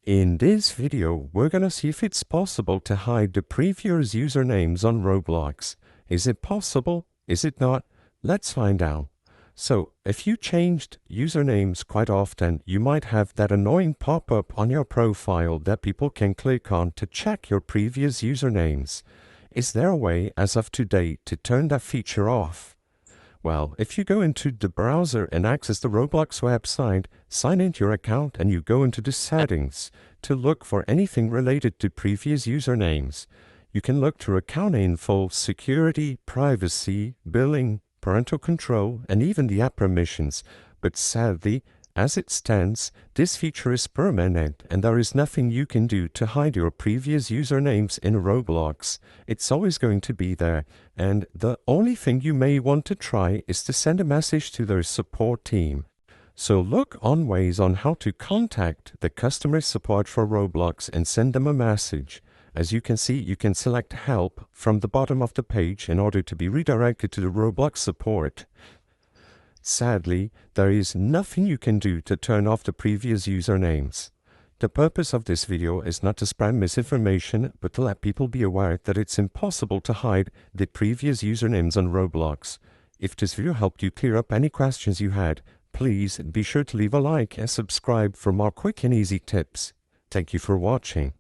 In this video, we're gonna see if it's possible to hide the previous usernames on Roblox. Is it possible? Is it not? Let's find out. So, if you changed usernames quite often, you might have that annoying pop-up on your profile that people can click on to check your previous usernames. Is there a way, as of today, to turn that feature off? Well, if you go into the browser and access the Roblox website, sign into your account and you go into the settings to look for anything related to previous usernames. You can look through account info, security, privacy, billing, parental control, and even the app permissions. But sadly, as it stands, this feature is permanent and there is nothing you can do to hide your previous usernames in Roblox. It's always going to be there, and the only thing you may want to try is to send a message to their support team. So look on ways on how to contact the customer support for Roblox and send them a message. As you can see, you can select Help from the bottom of the page in order to be redirected to the Roblox support. Sadly, there is nothing you can do to turn off the previous usernames. The purpose of this video is not to spread misinformation, but to let people be aware that it's impossible to hide the previous usernames on Roblox. If this video helped you clear up any questions you had, please be sure to leave a like and subscribe for more quick and easy tips. Thank you for watching.